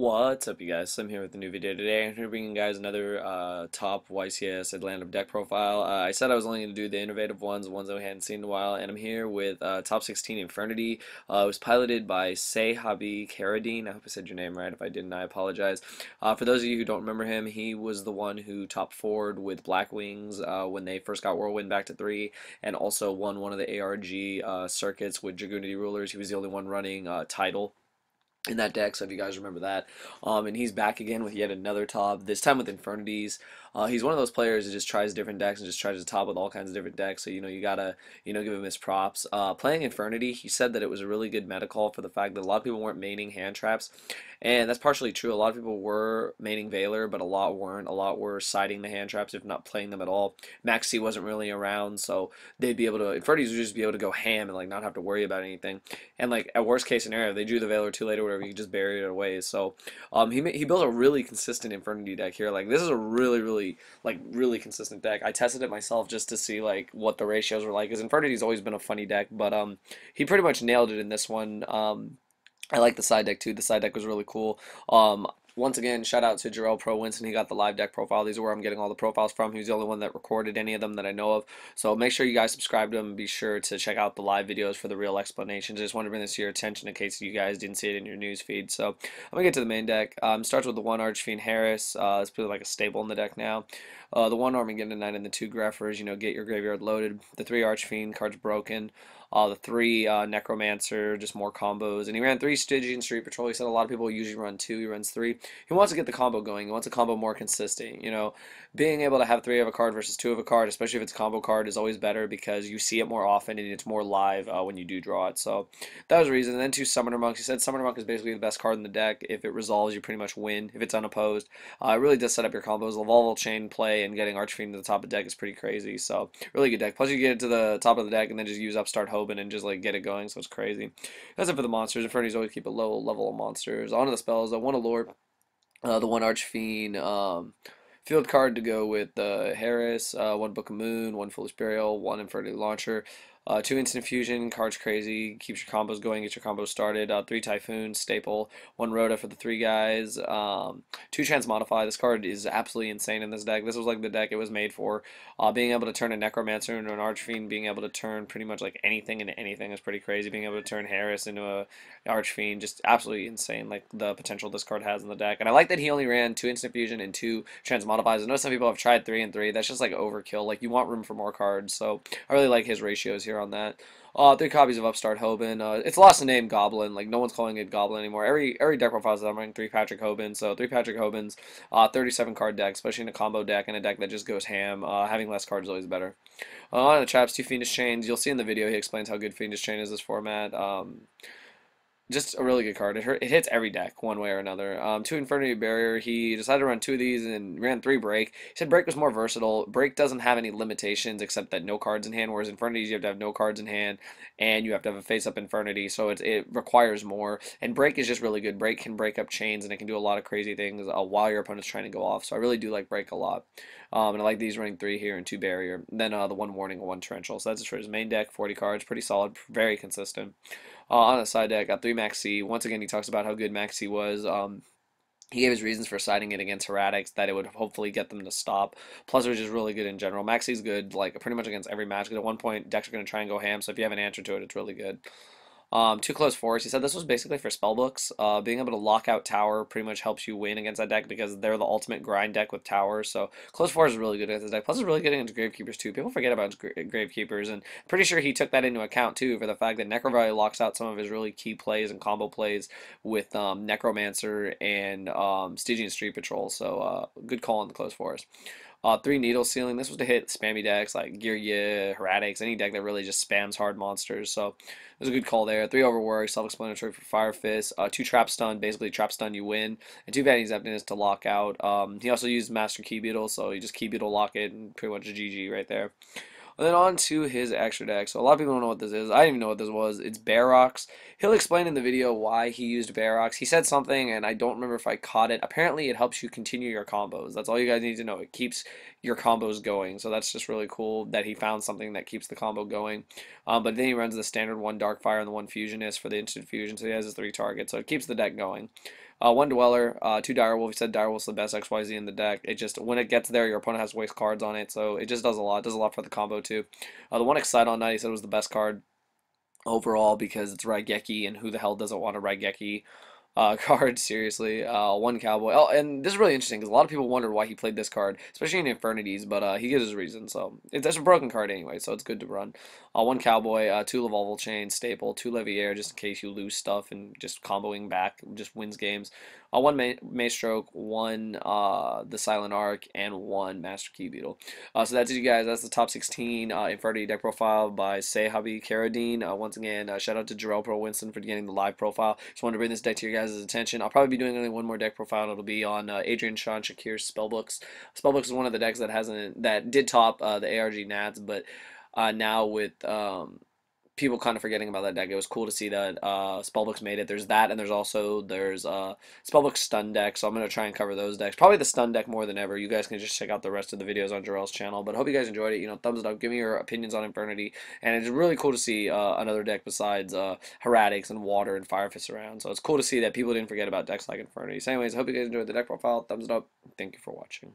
What's up, you guys? Slim here with a new video today. I'm here bringing you guys another top YCS Atlanta deck profile. I said I was only going to do the innovative ones, the ones that we hadn't seen in a while, and I'm here with top 16 Infernity. It was piloted by Sehabi Kheireddine. I hope I said your name right. If I didn't, I apologize. For those of you who don't remember him, he was the one who top forward with Black Wings when they first got Whirlwind back to 3, and also won one of the ARG circuits with Dragoonity Rulers. He was the only one running Tidal in that deck, so if you guys remember that. And he's back again with yet another top, this time with Infernities. He's one of those players that just tries different decks and just tries to top with all kinds of different decks, so you gotta give him his props. Playing Infernity, he said that it was a really good meta call for the fact that a lot of people weren't maining hand traps, and that's partially true. A lot of people were maining Valor, but a lot weren't. A lot were siding the hand traps, if not playing them at all. Maxi wasn't really around, so they'd be able to, Infernities would just be able to go ham and like not have to worry about anything. And like at worst case scenario, if they drew the Valor too late or whatever, you could just bury it away. So he built a really consistent Infernity deck here. Like this is a really consistent deck. I tested it myself just to see like what the ratios were like, because Infernity's always been a funny deck, but he pretty much nailed it in this one. I like the side deck too. The side deck was really cool. Once again, shout out to Jarrell Pro Winston. He got the live deck profile. These are where I'm getting all the profiles from. He was the only one that recorded any of them that I know of. So make sure you guys subscribe to him and be sure to check out the live videos for the real explanations. I just wanted to bring this to your attention in case you guys didn't see it in your news feed. So I'm going to get to the main deck. Starts with the 1 Archfiend Harris. It's pretty like a staple in the deck now. The 1 Armageddon Knight and the 2 Greffers, get your graveyard loaded. The 3 Archfiend, cards broken. The 3 Necromancer, just more combos. And he ran 3 Stygian Street Patrol. He said a lot of people usually run 2. He runs 3. He wants to get the combo going. He wants a combo more consistent. Being able to have 3 of a card versus 2 of a card, especially if it's a combo card, is always better because you see it more often and it's more live when you do draw it. So that was the reason. And then 2 Summoner Monks. He said Summoner Monk is basically the best card in the deck. If it resolves, you pretty much win. If it's unopposed, it really does set up your combos. Lavolval Chain play and getting Archfiend to the top of the deck is pretty crazy. So really good deck. Plus you get it to the top of the deck and then just use Upstart Hoban and just like get it going. So it's crazy. That's it for the monsters. Infernities always keep a low level of monsters. On to the spells. 1 Allure. The 1 Archfiend, field card to go with Harris, 1 Book of Moon, 1 Foolish Burial, 1 Infernity Launcher, 2 Instant Fusion, card's crazy, keeps your combos going, gets your combos started, 3 Typhoon, staple, 1 Rhoda for the 3 guys, 2 Transmodify. This card is absolutely insane in this deck. This was like the deck it was made for. Being able to turn a Necromancer into an Archfiend, being able to turn pretty much like anything into anything is pretty crazy. Being able to turn Harris into a Archfiend, just absolutely insane, like the potential this card has in the deck. And I like that he only ran 2 Instant Fusion and 2 Transmodifies. I know some people have tried 3 and 3. That's just like overkill. Like you want room for more cards, so I really like his ratios here on that. 3 copies of Upstart Hoban. It's lost the name Goblin. Like no one's calling it Goblin anymore. Every deck profile says I'm running 3 Patrick Hoban. So 3 Patrick Hobans, 37 card deck, especially in a combo deck and a deck that just goes ham. Having less cards is always better. On the traps, 2 Fiendish Chains. You'll see in the video he explains how good Fiendish Chain is this format. Just a really good card. It hits every deck one way or another. 2 Infernity Barrier. He decided to run 2 of these and ran 3 Break. He said Break was more versatile. Break doesn't have any limitations except that no cards in hand, whereas Infernities you have to have no cards in hand and you have to have a face-up Infernity, so it requires more. And Break is just really good. Break can break up chains and it can do a lot of crazy things while your opponent's trying to go off. So I really do like Break a lot. And I like these running 3 here and 2 Barrier. Then the 1 Warning and 1 Torrential. So that's just for his main deck. 40 cards. Pretty solid. Very consistent. On the side deck, got 3 Maxi. Once again, he talks about how good Maxi was. He gave his reasons for siding it against Heretics, that it would hopefully get them to stop. Plus, it was just really good in general. Maxi's good, like, pretty much against every match. Because at one point, decks are going to try and go ham, so if you have an answer to it, it's really good. 2 Closed Forests. He said this was basically for spellbooks. Being able to lock out Tower pretty much helps you win against that deck because they're the ultimate grind deck with Towers. So Closed Forests is really good against this deck. Plus, it's really good against Gravekeepers too. People forget about Gravekeepers, and pretty sure he took that into account too for the fact that Necrovalue locks out some of his really key plays and combo plays with Necromancer and Stygian Street Patrol. So good call on the Closed Forest. 3 Needle Sealing. This was to hit spammy decks like Girya, Heretics, any deck that really just spams hard monsters. So it was a good call there. 3 Overwork, self-explanatory for Fire Fist. 2 Trap Stun, basically Trap Stun you win. And 2 Vanity's Emptiness to lock out. He also used Master Key Beetle, so you just Key Beetle lock it and pretty much a GG right there. And then on to his extra deck. So a lot of people don't know what this is. I didn't even know what this was. It's Barox. He'll explain in the video why he used Barox. He said something, and I don't remember if I caught it. Apparently, it helps you continue your combos. That's all you guys need to know. It keeps your combos going. So that's just really cool that he found something that keeps the combo going. But then he runs the standard 1 Darkfire and the 1 Fusionist for the instant fusion. So he has his 3 targets. So it keeps the deck going. One Dweller, two Direwolf. We said Direwolf's the best XYZ in the deck. It just, when it gets there, your opponent has to waste cards on it, so it just does a lot. It does a lot for the combo too. The one Excite on Night, he said was the best card overall because it's Raigeki, and who the hell doesn't want a Raigeki card? Seriously. One Cowboy. Oh, and this is really interesting because a lot of people wondered why he played this card, especially in Infernities, but he gives his reason. So it's a broken card anyway, so it's good to run. One Cowboy, two Lavolval Chain, staple, two Leviair just in case you lose stuff and just comboing back just wins games. One Maestroke, one the Silent Arc, and one Master Key Beetle. So that's it, you guys. That's the top 16 Infernity deck profile by Sehabi Kheireddine. Once again, shout out to Jarrell Pro Winston for getting the live profile. Just wanted to bring this deck to your guys' attention. I'll probably be doing only one more deck profile, and it'll be on Adrian Sean Shakir's Spellbooks. Spellbooks is one of the decks that did top the ARG Nats, but now with people kind of forgetting about that deck. It was cool to see that Spellbooks made it. There's that, and there's Spellbook Stun deck, so I'm going to try and cover those decks. Probably the Stun deck more than ever. You guys can just check out the rest of the videos on Jarrell's channel, but hope you guys enjoyed it. Thumbs it up. Give me your opinions on Infernity, and it's really cool to see another deck besides Heretics and Water and Fire Fist around, so it's cool to see that people didn't forget about decks like Infernity. So anyways, I hope you guys enjoyed the deck profile. Thumbs it up. Thank you for watching.